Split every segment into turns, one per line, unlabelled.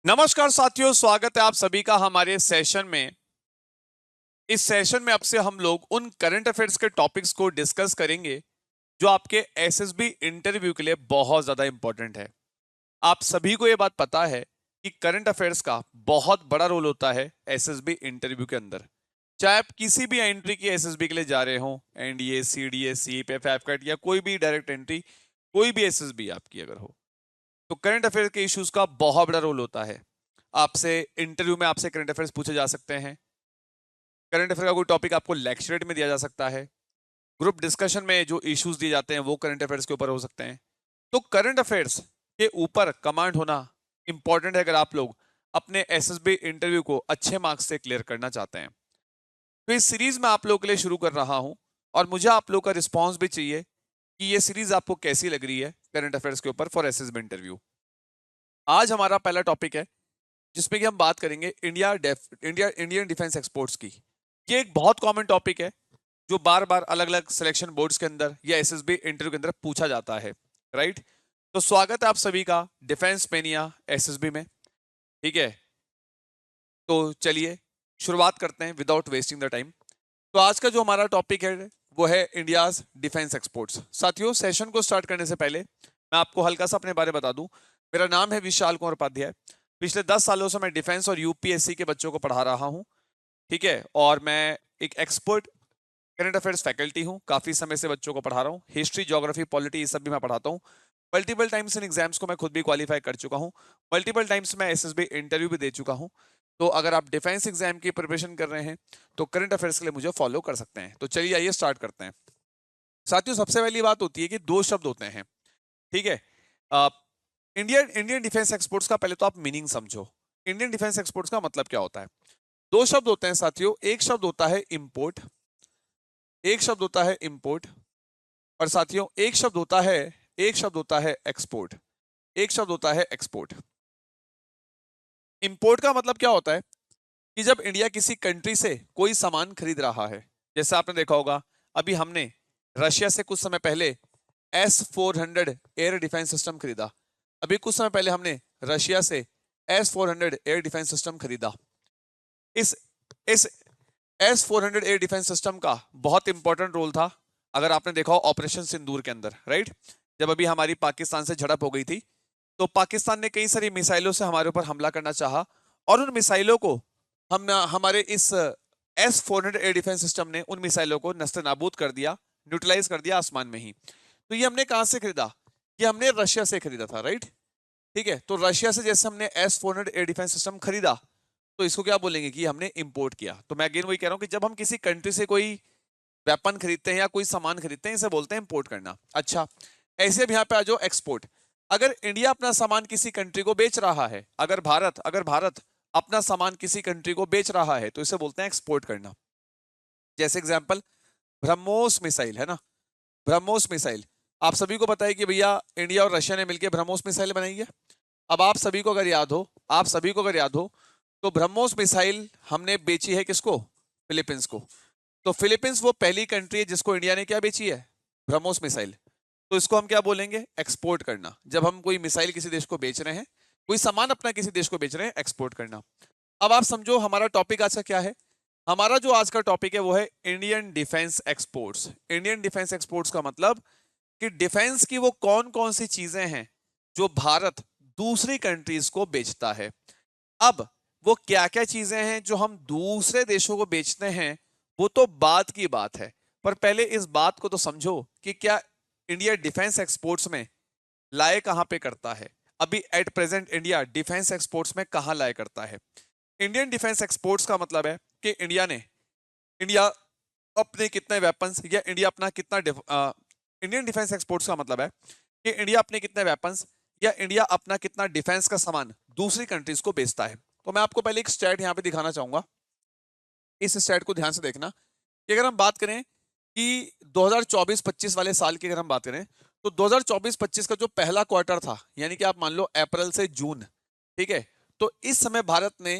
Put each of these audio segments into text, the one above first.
नमस्कार साथियों, स्वागत है आप सभी का हमारे सेशन में। इस सेशन में अब से हम लोग उन करंट अफेयर्स के टॉपिक्स को डिस्कस करेंगे जो आपके एसएसबी इंटरव्यू के लिए बहुत ज्यादा इंपॉर्टेंट है। आप सभी को यह बात पता है कि करंट अफेयर्स का बहुत बड़ा रोल होता है एसएसबी इंटरव्यू के अंदर। चाहे आप किसी भी एंट्री की एसएसबी के लिए जा रहे हो, एनडीए, सीडीए, सीपीएफ, एफकैट या कोई भी डायरेक्ट एंट्री, कोई भी एसएसबी आपकी अगर हो, तो करंट अफेयर के इश्यूज का बहुत बड़ा रोल होता है। आपसे इंटरव्यू में आपसे करंट अफेयर्स पूछे जा सकते हैं। करंट अफेयर का कोई टॉपिक आपको लेक्चरेट में दिया जा सकता है। ग्रुप डिस्कशन में जो इश्यूज दिए जाते हैं वो करंट अफेयर्स के ऊपर हो सकते हैं। तो करंट अफेयर्स के ऊपर कमांड होना इंपॉर्टेंट है अगर आप लोग अपने एसएसबी इंटरव्यू को अच्छे मार्क्स से क्लियर करना चाहते हैं। तो इस सीरीज में आप लोगों के लिए शुरू कर रहा हूं और मुझे आप लोग का रिस्पॉन्स भी चाहिए कि ये सीरीज आपको कैसी लग रही है करंट अफेयर्स के ऊपर फॉर एसएसबी इंटरव्यू। आज हमारा पहला टॉपिक है जिसमें कि हम बात करेंगे इंडियन डिफेंस एक्सपोर्ट्स की। ये एक बहुत कॉमन टॉपिक है जो बार बार अलग अलग सिलेक्शन बोर्ड्स के अंदर या एसएसबी इंटरव्यू के अंदर पूछा जाता है, राइट। तो स्वागत है आप सभी का डिफेंस मेनिया एसएसबी में, ठीक है। तो चलिए शुरुआत करते हैं विदाउट वेस्टिंग द टाइम। तो आज का जो हमारा टॉपिक है वो है इंडियाज डिफेंस एक्सपोर्ट्स। साथियों, सेशन को स्टार्ट करने से पहले मैं आपको हल्का सा अपने बारे में बता दूं। मेरा नाम है विशाल कुमार उपाध्याय। पिछले 10 सालों से मैं डिफेंस और यूपीएससी के बच्चों को पढ़ा रहा हूं, ठीक है। और मैं एक एक्सपर्ट करंट अफेयर्स फैकल्टी हूं, काफी समय से बच्चों को पढ़ा रहा हूं। हिस्ट्री, ज्योग्राफी, पॉलिटी, ये सब भी मैं पढ़ाता हूं। मल्टीपल टाइम्स इन एग्जाम्स को मैं खुद भी क्वालिफाई कर चुका हूं। मल्टीपल टाइम्स मैं एसएसबी इंटरव्यू भी दे चुका हूं। तो अगर आप डिफेंस एग्जाम की प्रिपरेशन कर रहे हैं तो करंट अफेयर्स के लिए मुझे फॉलो कर सकते हैं। तो चलिए आइए स्टार्ट करते हैं। साथियों, सबसे पहली बात होती है कि दो शब्द होते हैं, ठीक है। इंडियन इंडियन डिफेंस एक्सपोर्ट्स का पहले तो आप मीनिंग समझो। इंडियन डिफेंस एक्सपोर्ट्स का मतलब क्या होता है। दो शब्द होते हैं साथियों। एक शब्द होता है इंपोर्ट, एक शब्द होता है इंपोर्ट, और साथियों एक शब्द होता है एक्सपोर्ट। एक शब्द होता है एक्सपोर्ट। इंपोर्ट का मतलब क्या होता है कि जब इंडिया किसी कंट्री से कोई सामान खरीद रहा है, जैसे आपने देखा होगा अभी हमने रशिया से कुछ समय पहले S-400 एयर डिफेंस सिस्टम खरीदा। अभी कुछ समय पहले हमने रशिया से S-400 एयर डिफेंस सिस्टम खरीदा। इस इस S-400 एयर डिफेंस सिस्टम का बहुत इंपॉर्टेंट रोल था, अगर आपने देखा हो ऑपरेशन सिंदूर के अंदर, राइट। जब अभी हमारी पाकिस्तान से झड़प हो गई थी तो पाकिस्तान ने कई सारी मिसाइलों से हमारे ऊपर हमला करना चाहा और उन मिसाइलों को हम हमारे इस S-400 एयर डिफेंस सिस्टम ने उन मिसाइलों को नस्ते नाबूद कर दिया, न्यूट्रलाइज कर दिया आसमान में ही। तो ये हमने कहां से खरीदा? ये हमने रशिया से खरीदा था, राइट। ठीक है, तो रशिया से जैसे हमने S-400 एयर डिफेंस सिस्टम खरीदा तो इसको क्या बोलेंगे कि हमने इंपोर्ट किया। तो मैं अगेन वही कह रहा हूं कि जब हम किसी कंट्री से कोई वेपन खरीदते हैं या कोई सामान खरीदते हैं, इसे बोलते हैं इंपोर्ट करना। अच्छा, ऐसे अब यहाँ पे आ जाओ एक्सपोर्ट। अगर इंडिया अपना सामान किसी कंट्री को बेच रहा है, अगर भारत अपना सामान किसी कंट्री को बेच रहा है तो इसे बोलते हैं एक्सपोर्ट करना। जैसे एग्जांपल ब्रह्मोस मिसाइल है ना, ब्रह्मोस मिसाइल आप सभी को पता है कि भैया इंडिया और रशिया ने मिलकर ब्रह्मोस मिसाइल बनाई है। अब आप सभी को अगर याद हो तो ब्रह्मोस मिसाइल हमने बेची है किसको? फिलीपींस को। तो फिलीपींस वो पहली कंट्री है जिसको इंडिया ने क्या बेची है? ब्रह्मोस मिसाइल। तो इसको हम क्या बोलेंगे? एक्सपोर्ट करना। जब हम कोई मिसाइल किसी देश को बेच रहे हैं, कोई सामान अपना किसी देश को बेच रहे हैं, एक्सपोर्ट करना। अब आप समझो हमारा टॉपिक आज का क्या है। हमारा जो आज का टॉपिक है वो है Indian defence exports. Indian defence exports का मतलब कि डिफेंस की वो कौन कौन सी चीजें हैं जो भारत दूसरी कंट्रीज को बेचता है। अब वो क्या क्या चीजें हैं जो हम दूसरे देशों को बेचते हैं वो तो बाद की बात है, पर पहले इस बात को तो समझो कि क्या इंडिया डिफेंस एक्सपोर्ट्स में लाए कहां पे करता है। अभी at present India defence exports में कहां लाए करता है। इंडियन डिफेंस एक्सपोर्ट्स का मतलब है कि इंडिया अपने कितने वेपन्स या इंडिया अपना कितना इंडियन डिफेंस एक्सपोर्ट्स का मतलब है कि इंडिया अपने कितने वेपन्स या इंडिया अपना कितना डिफेंस का सामान दूसरी कंट्रीज को बेचता है। तो मैं आपको पहले एक स्टैट यहां पे दिखाना चाहूंगा। इस स्टैट को ध्यान से देखना कि अगर हम बात करें कि 2024-25 वाले साल की अगर हम बात करें तो 2024-25 का जो पहला क्वार्टर था, यानी कि आप मान लो अप्रैल से जून, ठीक है। तो इस समय भारत ने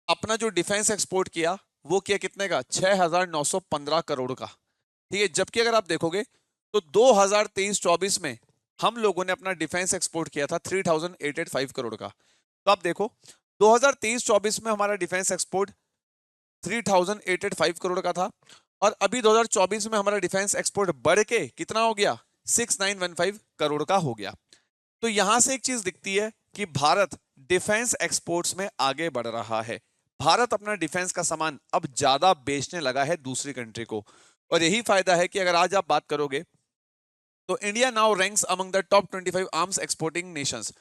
अपना जो डिफेंस एक्सपोर्ट किया वो किया कितने का? 6,915 करोड़ का, ठीक है। जबकि अगर आप देखोगे तो 2023-24 में हम लोगों ने अपना डिफेंस एक्सपोर्ट किया था 3,885 करोड़ का। तो आप देखो 2023-24 में हमारा डिफेंस एक्सपोर्ट 3885 करोड़ का था, और अभी 2024 में हमारा डिफेंस एक्सपोर्ट बढ़ के कितना हो गया, 6915 करोड़ का हो गया। तो यहां से एक चीज दिखती है कि भारत डिफेंस एक्सपोर्ट्स में आगे बढ़ रहा है। भारत अपना डिफेंस का सामान अब ज्यादा बेचने लगा है दूसरी कंट्री को, और यही फायदा है कि अगर आज आप बात करोगे तो India now ranks among the top 25 arms exporting Nations.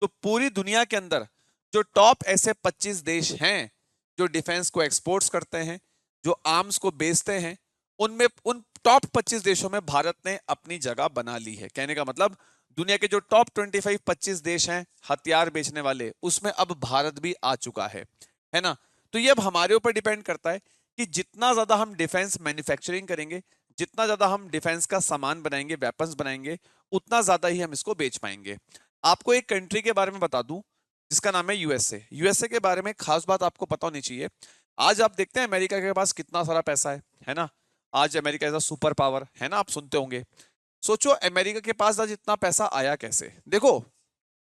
तो पूरी दुनिया के अंदर जो टॉप ऐसे 25 देश हैं जो डिफेंस को एक्सपोर्ट्स करते हैं, जो आर्म्स को बेचते हैं, उनमें उन टॉप 25 देशों में भारत ने अपनी जगह बना ली है। कहने का मतलब दुनिया के जो टॉप 25 देश हैं हथियार बेचने वाले, उसमें अब भारत भी आ चुका है ना। तो ये अब हमारे ऊपर डिपेंड करता है कि जितना ज्यादा हम डिफेंस मैन्युफैक्चरिंग करेंगे, जितना ज्यादा हम डिफेंस का सामान बनाएंगे, वेपन्स बनाएंगे, उतना ज्यादा ही हम इसको बेच पाएंगे। आपको एक कंट्री के बारे में बता दूं जिसका नाम है यूएसए। यूएसए के बारे में खास बात आपको पता होनी चाहिए। आज आप देखते हैं अमेरिका के पास कितना सारा पैसा है ना। आज America as a super power है ना, आप सुनते होंगे। सोचो अमेरिका के पास आज इतना पैसा आया कैसे। देखो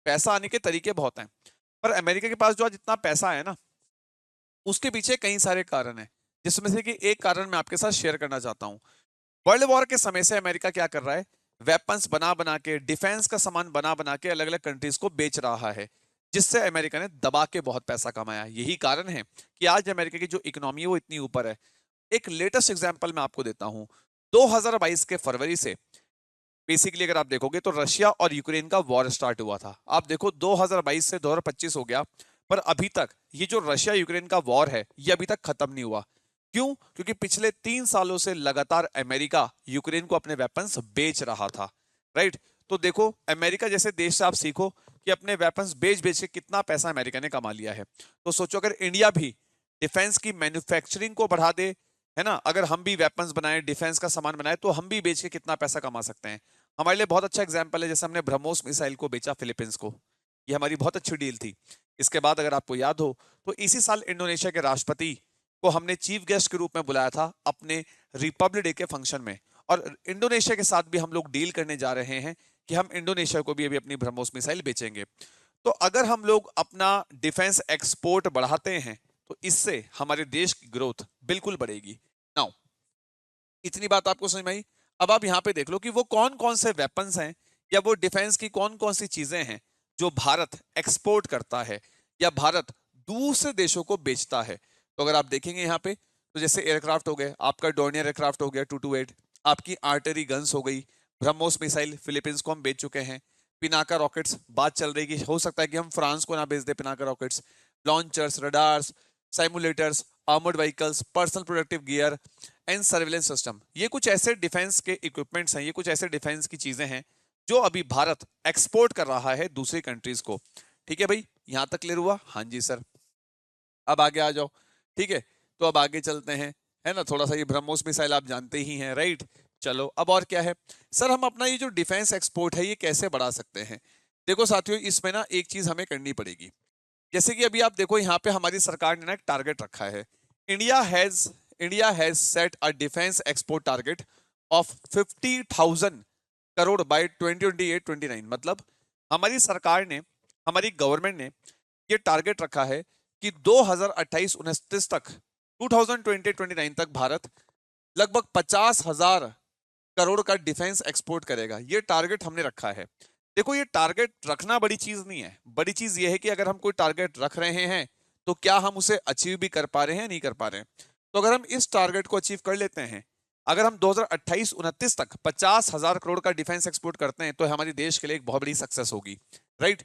पैसा आने के तरीके बहुत हैं, पर अमेरिका के पास जो आज इतना पैसा है ना, उसके पीछे कई सारे कारण हैं, जिसमें से कि एक कारण मैं आपके साथ शेयर करना चाहता हूं। वर्ल्ड वॉर के समय से अमेरिका क्या कर रहा है, वेपन्स बना बना के, डिफेंस का सामान बना बना के अलग अलग कंट्रीज को बेच रहा है, जिससे अमेरिका ने दबा के बहुत पैसा कमाया। यही कारण है कि आज अमेरिका की जो इकोनॉमी है वो इतनी ऊपर है। एक लेटेस्ट एग्जांपल मैं आपको देता हूं। 2022 के फरवरी से बेसिकली अगर आप देखोगे तो रशिया और यूक्रेन का वॉर स्टार्ट हुआ था। आप देखो 2022 से 2025 हो गया, पर अभी तक ये जो रशिया यूक्रेन का वॉर है ये अभी तक खत्म नहीं हुआ। क्यों? क्योंकि पिछले 3 सालों से लगातार अमेरिका यूक्रेन को अपने वेपन्स बेच रहा था, राइट। तो देखो अमेरिका जैसे देश से आप सीखो कि अपने वेपन्स बेच बेच के कितना पैसा अमेरिका ने कमा लिया है। तो सोचो अगर इंडिया भी डिफेंस की मैन्युफैक्चरिंग को बढ़ा दे, है ना, अगर हम भी वेपन्स बनाए, डिफेंस का सामान बनाए, तो हम भी बेच के कितना पैसा कमा सकते हैं। हमारे लिए बहुत अच्छा एग्जाम्पल है जैसे हमने ब्रह्मोस मिसाइल को बेचा फिलीपींस को। ये हमारी बहुत अच्छी डील थी। इसके बाद अगर आपको याद हो तो इसी साल इंडोनेशिया के राष्ट्रपति को हमने चीफ गेस्ट के रूप में बुलाया था अपने रिपब्लिक डे के फंक्शन में, और इंडोनेशिया के साथ भी हम लोग डील करने जा रहे हैं कि हम इंडोनेशिया को भी अभी अपनी ब्रह्मोस मिसाइल बेचेंगे। तो अगर हम लोग अपना डिफेंस एक्सपोर्ट बढ़ाते हैं तो इससे हमारे देश की ग्रोथ बिल्कुल बढ़ेगी। नाउ इतनी बात आपको समझ में आई। अब आप यहां पे देख लो कि वो कौन कौन से वेपन्स हैं या वो डिफेंस की कौन कौन सी चीजें हैं जो भारत एक्सपोर्ट करता है या भारत दूसरे देशों को बेचता है। तो अगर आप देखेंगे यहाँ पे तो जैसे एयरक्राफ्ट हो गए, आपका डोर्नियर एयरक्राफ्ट हो गया 228, आपकी आर्टरी गन्स हो गई, ब्रह्मोस मिसाइल फिलीपींस को हम बेच चुके हैं, पिनाका रॉकेट्स बात चल रही कि हो सकता है कि हम फ्रांस को ना भेज दे Pinaka rockets, launchers, radars, simulators, armoured vehicles, personal protective gear and surveillance system. ये कुछ ऐसे डिफेंस के इक्विपमेंट्स हैं, ये कुछ ऐसे डिफेंस की चीजें हैं जो अभी भारत एक्सपोर्ट कर रहा है दूसरी कंट्रीज को। ठीक है भाई, यहां तक क्लियर हुआ? हाँ जी सर। अब आगे आ जाओ। ठीक है, तो अब आगे चलते हैं, है ना। थोड़ा सा ये ब्रह्मोस मिसाइल आप जानते ही हैं, राइट। चलो अब और क्या है सर, हम अपना ये जो डिफेंस एक्सपोर्ट है ये कैसे बढ़ा सकते हैं। देखो साथियों, इसमें ना एक चीज हमें करनी पड़ेगी। जैसे कि अभी आप देखो यहाँ पे हमारी सरकार ने ना एक टारगेट रखा है। India has India has set a defence export target of 50,000 crore by 2028-29। मतलब हमारी सरकार ने, हमारी गवर्नमेंट ने ये टारगेट रखा है कि 2028-29 तक, 2020-29 तक भारत लगभग 50,000 करोड़ का डिफेंस एक्सपोर्ट करेगा। ये टारगेट हमने रखा है। देखो ये टारगेट रखना बड़ी चीज नहीं है, बड़ी चीज ये है कि अगर हम कोई टारगेट रख रहे हैं तो क्या हम उसे अचीव भी कर पा रहे हैं, नहीं कर पा रहे हैं। तो अगर हम इस टारगेट को अचीव कर लेते हैं, अगर हम 2028-29 तक 50,000 करोड़ का डिफेंस एक्सपोर्ट करते हैं तो हमारी देश के लिए एक बहुत बड़ी सक्सेस होगी, राइट।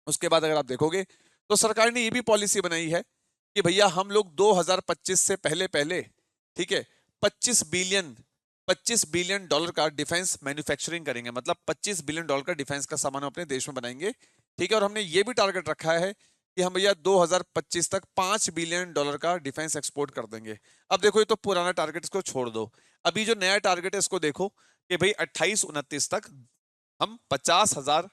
उसके बाद अगर आप देखोगे तो सरकार ने ये भी पॉलिसी बनाई है कि भैया हम लोग 2025 से पहले पहले, ठीक है, 25 बिलियन डॉलर का डिफेंस मैन्युफैक्चरिंग करेंगे। मतलब 25 बिलियन डॉलर का डिफेंस का सामान हम अपने देश में बनाएंगे। ठीक है, और हमने ये भी टारगेट रखा है कि हम भैया 2025 तक 5 बिलियन डॉलर का डिफेंस एक्सपोर्ट कर देंगे। अब देखो ये तो पुराना टारगेट, इसको छोड़ दो। अभी जो नया टारगेट है इसको देखो कि भाई 28-29 तक हम 50,000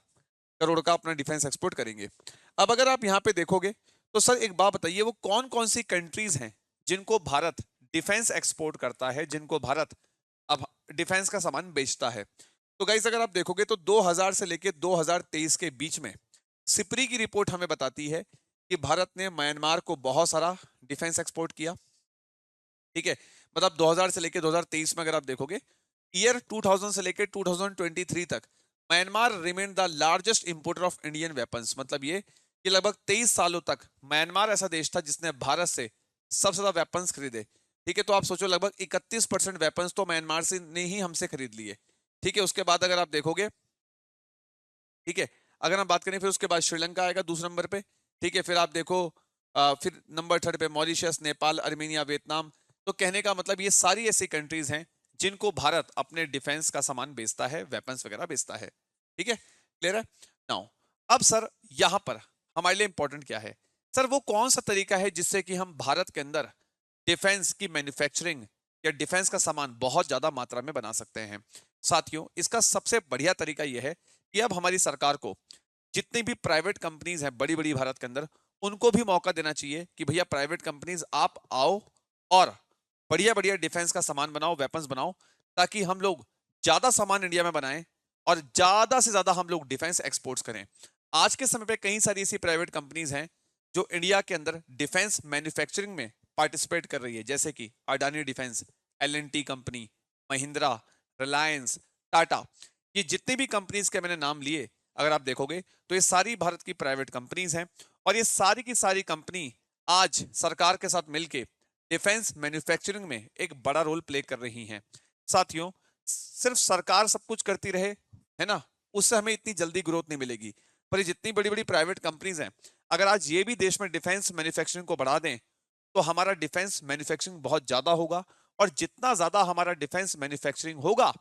करोड़ का अपना डिफेंस एक्सपोर्ट करेंगे। अब अगर आप यहाँ पे देखोगे तो सर एक बात बताइए, वो कौन कौन सी कंट्रीज हैं जिनको भारत डिफेंस एक्सपोर्ट करता है, जिनको भारत अब डिफेंस का सामान बेचता है। तो गाइस अगर आप देखोगे तो 2000 से लेके 2023 के बीच में सिपरी की रिपोर्ट हमें बताती है कि भारत ने म्यांमार को बहुत सारा डिफेंस एक्सपोर्ट किया। ठीक है, मतलब 2000 से लेकर 2023 में अगर आप देखोगे, ईयर 2000 से लेकर 2023 तक Myanmar remain the largest importer of Indian weapons. मतलब ये कि लगभग 23 सालों तक म्यांमार ऐसा देश था जिसने भारत से सबसे ज्यादा वेपन्स खरीदे। ठीक है, तो आप सोचो लगभग 31% वेपन्स तो म्यांमार से ने ही हमसे खरीद लिए। ठीक है, उसके बाद अगर आप देखोगे, ठीक है, अगर हम बात करें फिर उसके बाद श्रीलंका आएगा दूसरे नंबर पे। ठीक है, फिर आप देखो फिर नंबर थर्ड पे मॉरिशस, नेपाल, अर्मेनिया, वियतनाम। तो कहने का मतलब ये सारी ऐसी कंट्रीज हैं जिनको भारत अपने डिफेंस का सामान बेचता है, वेपन्स वगैरह बेचता है। ठीक है, क्लियर है नाउ। अब सर यहां पर हमारे लिए इंपॉर्टेंट क्या है? सर वो कौन सा तरीका है जिससे कि हम भारत के अंदर डिफेंस की मैन्युफैक्चरिंग या डिफेंस का सामान बहुत ज्यादा मात्रा में बना सकते हैं? साथियों, इसका सबसे बढ़िया तरीका यह है कि अब हमारी सरकार को जितनी भी प्राइवेट कंपनीज हैं बड़ी बड़ी भारत के अंदर, उनको भी मौका देना चाहिए कि भैया प्राइवेट कंपनीज आप आओ और बढ़िया बढ़िया डिफेंस का सामान बनाओ, वेपन्स बनाओ, ताकि हम लोग ज्यादा सामान इंडिया में बनाएं और ज्यादा से ज्यादा हम लोग डिफेंस एक्सपोर्ट्स करें। आज के समय पे कई सारी ऐसी प्राइवेट कंपनीज हैं जो इंडिया के अंदर डिफेंस मैन्युफैक्चरिंग में पार्टिसिपेट कर रही है, जैसे कि Adani defence, L&T company, Mahindra, Reliance, Tata. ये जितनी भी कंपनीज के मैंने नाम लिए, अगर आप देखोगे तो ये सारी भारत की प्राइवेट कंपनीज हैं और ये सारी की सारी कंपनी आज सरकार के साथ मिलकर डिफेंस मैन्युफैक्चरिंग में एक बड़ा रोल प्ले कर रही हैं। साथियों, सिर्फ सरकार सब कुछ करती रहे, है ना, उससे हमें इतनी जल्दी ग्रोथ नहीं मिलेगी। पर ये जितनी बड़ी बड़ी प्राइवेट कंपनीज हैं, अगर आज ये भी देश में डिफेंस मैन्युफैक्चरिंग को बढ़ा दें तो हमारा डिफेंस मैन्युफैक्चरिंग बहुत ज्यादा होगा। और जितना ज्यादा हमारा डिफेंस मैन्युफैक्चरिंग होगा,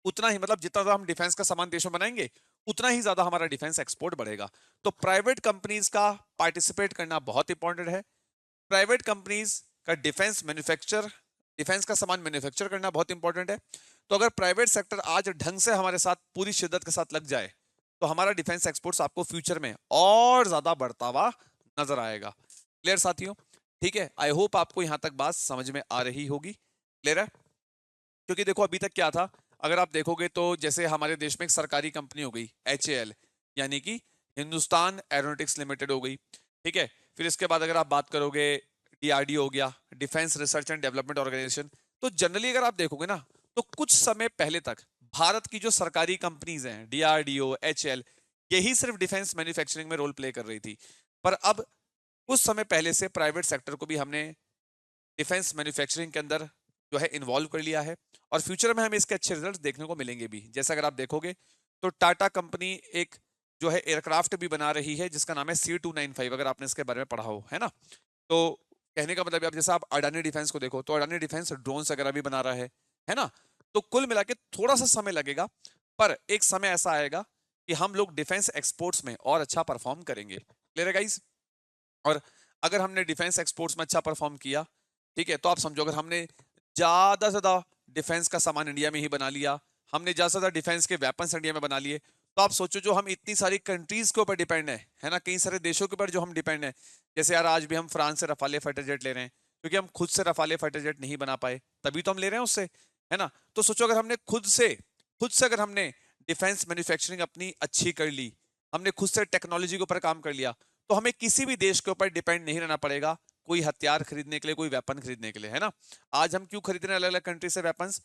उतना ही मतलब जितना ज्यादा हम डिफेंस का सामान देश में बनाएंगे, उतना ही ज्यादा हमारा डिफेंस एक्सपोर्ट बढ़ेगा। तो प्राइवेट कंपनीज का पार्टिसिपेट करना बहुत इंपॉर्टेंट है। प्राइवेट कंपनीज का डिफेंस का सामान मैन्युफैक्चर करना बहुत इंपॉर्टेंट है। तो अगर प्राइवेट सेक्टर आज ढंग से हमारे साथ पूरी शिद्दत के साथ लग जाए, तो हमारा डिफेंस एक्सपोर्ट्स आपको फ्यूचर में और ज्यादा बढ़ता हुआ नजर आएगा। क्लियर साथियों? ठीक है, आई होप आपको यहां तक बात समझ में आ रही होगी। क्लियर है? क्योंकि देखो अभी तक क्या था, अगर आप देखोगे तो जैसे हमारे देश में एक सरकारी कंपनी हो गई HAL, यानी कि हिंदुस्तान एरोनॉटिक्स लिमिटेड हो गई। ठीक है, फिर इसके बाद अगर आप बात करोगे, DRDO हो गया, defence research and development organisation. तो जनरली अगर आप देखोगे ना, तो कुछ समय पहले तक भारत की जो सरकारी कंपनीज हैं, DRDO, HAL, यही सिर्फ डिफेंस मैन्युफैक्चरिंग में रोल प्ले कर रही थी। पर अब कुछ समय पहले से प्राइवेट सेक्टर को भी हमने डिफेंस मैन्युफैक्चरिंग के अंदर जो है इन्वॉल्व कर लिया है और फ्यूचर में हमें इसके अच्छे रिजल्ट्स देखने को मिलेंगे भी। जैसे अगर आप देखोगे तो टाटा कंपनी एक जो है एयरक्राफ्ट भी बना रही है जिसका नाम है C295, अगर आपने इसके बारे में पढ़ा हो, है ना। तो कहने का मतलब अब जैसे आप अडानी डिफेंस को देखो, तो अडानी डिफेंस ड्रोन्स वगैरह भी बना रहा है ना। तो कुल मिला के थोड़ा सा समय लगेगा, पर एक समय ऐसा आएगा कि हम लोग डिफेंस एक्सपोर्ट्स में और अच्छा परफॉर्म करेंगे। क्लियर है गाइस? और अगर हमने डिफेंस एक्सपोर्ट्स में अच्छा परफॉर्म किया, ठीक है, तो आप समझो अगर हमने ज्यादा से ज्यादा डिफेंस का सामान इंडिया में ही बना लिया, हमने ज्यादा से ज्यादा डिफेंस के वेपन्स इंडिया में बना लिए, तो आप सोचो जो हम इतनी सारी कंट्रीज के ऊपर डिपेंड है ना, कई सारे देशों के ऊपर जो हम डिपेंड है। जैसे यार आज भी हम फ्रांस से रफाले फाइटर जेट ले रहे हैं, क्योंकि हम खुद से रफाले फाइटर जेट नहीं बना पाए, तभी तो हम ले रहे हैं उससे, है ना। तो सोचो अगर हमने खुद से अगर हमने डिफेंस मैन्युफैक्चरिंग अपनी अच्छी कर ली, हमने खुद से टेक्नोलॉजी के ऊपर काम कर लिया, तो हमें किसी भी देश के ऊपर डिपेंड नहीं रहना पड़ेगा कोई हथियार खरीदने के लिए, कोई वेपन खरीदने के लिए, है ना। आज हम क्यों खरीद रहे हैं अलग अलग कंट्री से वेपन्स?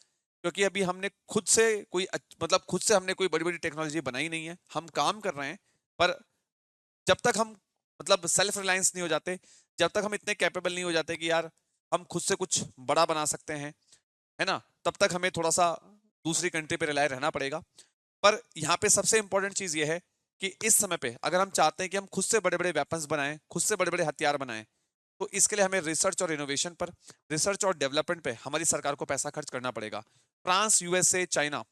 क्योंकि अभी हमने खुद से मतलब खुद से हमने कोई बड़ी बड़ी टेक्नोलॉजी बनाई नहीं है, हम काम कर रहे हैं। पर जब तक हम मतलब सेल्फ रिलायंस नहीं हो जाते, जब तक हम इतने कैपेबल नहीं हो जाते कि यार हम खुद से कुछ बड़ा बना सकते हैं, है ना, तब तक हमें थोड़ा सा दूसरी कंट्री पे रिलाय रहना पड़ेगा। पर यहाँ पे सबसे इंपॉर्टेंट चीज ये है कि इस समय पे अगर हम चाहते हैं कि हम खुद से बड़े बड़े वेपन्स बनाएं, खुद से बड़े बड़े हथियार बनाएं, तो इसके लिए हमें रिसर्च और इनोवेशन पर, रिसर्च और डेवलपमेंट पे हमारी सरकार को पैसा खर्च करना पड़ेगा। फ्रांस, USA, चाइना,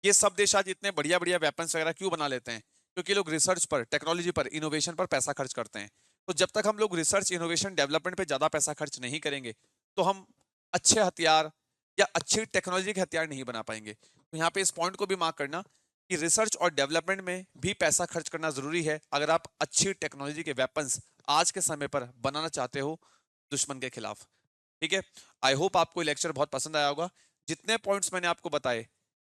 ये सब देश आज इतने बढ़िया बढ़िया वेपन्स वगैरह क्यों बना लेते हैं? क्योंकि लोग रिसर्च पर, टेक्नोलॉजी पर, इनोवेशन पर पैसा खर्च करते हैं। तो जब तक हम लोग रिसर्च, इनोवेशन, डेवलपमेंट पे ज्यादा पैसा खर्च नहीं करेंगे, तो हम अच्छे हथियार या अच्छी टेक्नोलॉजी के हथियार नहीं बना पाएंगे। तो यहाँ पे इस पॉइंट को भी मार्क करना कि रिसर्च और डेवलपमेंट में भी पैसा खर्च करना जरूरी है, अगर आप अच्छी टेक्नोलॉजी के वेपन्स आज के समय पर बनाना चाहते हो दुश्मन के खिलाफ। ठीक है, आई होप आपको लेक्चर बहुत पसंद आया होगा। जितने पॉइंट्स मैंने आपको बताए,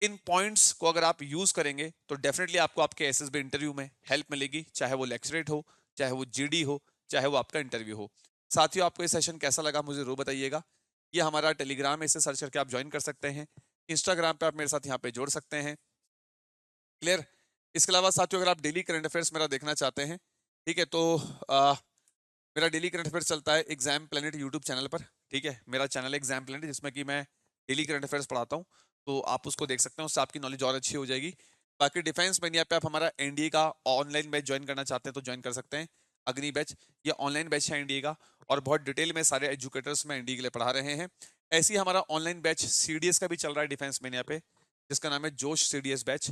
इन पॉइंट्स को अगर आप यूज करेंगे तो डेफिनेटली आपको आपके एसएसबी इंटरव्यू में हेल्प मिलेगी, चाहे वो लेक्चरेट हो, चाहे वो जीडी हो, चाहे वो आपका इंटरव्यू हो। साथियों, आपको ये सेशन कैसा लगा मुझे जरूर बताइएगा। ये हमारा टेलीग्राम है, इसे सर्च करके आप ज्वाइन कर सकते हैं। इंस्टाग्राम पे आप मेरे साथ यहाँ पे जोड़ सकते हैं। क्लियर। इसके अलावा साथियों, अगर आप डेली करंट अफेयर्स मेरा देखना चाहते हैं, ठीक है, तो मेरा डेली करंट अफेयर्स चलता है एग्जाम प्लेनेट यूट्यूब चैनल पर। ठीक है, मेरा चैनल है एग्जाम प्लेनेट, जिसमें कि मैं डेली करंट अफेयर्स पढ़ाता हूँ, तो आप उसको देख सकते हैं, उससे आपकी नॉलेज और अच्छी हो जाएगी। बाकी डिफेंस मैनिया पे आप हमारा एनडीए का ऑनलाइन बैच ज्वाइन करना चाहते हैं तो ज्वाइन कर सकते हैं। अग्नि बैच, ये ऑनलाइन बैच है एनडीए का, और बहुत डिटेल में सारे एजुकेटर्स में एनडीए के लिए पढ़ा रहे हैं। ऐसे ही हमारा ऑनलाइन बैच सीडीएस का भी चल रहा है डिफेंस मैनिया पे, जिसका नाम है जोश सीडीएस बैच।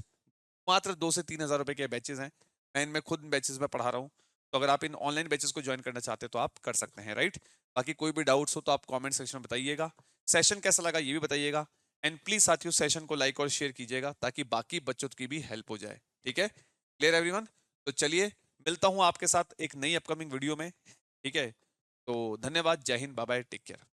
मात्र 2 से 3 हज़ार रुपए के बैचेस हैं, मैं इनमें खुद बैचेस में पढ़ा रहा हूँ। तो अगर आप इन ऑनलाइन बैचेस को ज्वाइन करना चाहते हैं तो आप कर सकते हैं, राइट। बाकी कोई भी डाउट्स हो तो आप कमेंट सेक्शन में बताइएगा। सेशन कैसा लगा ये भी बताइएगा, एंड प्लीज साथियों सेशन को लाइक और शेयर कीजिएगा ताकि बाकी बच्चों की भी हेल्प हो जाए। ठीक है, क्लियर एवरीवन। तो चलिए, मिलता हूं आपके साथ एक नई अपकमिंग वीडियो में। ठीक है, तो धन्यवाद, जय Hind, bye bye, take care.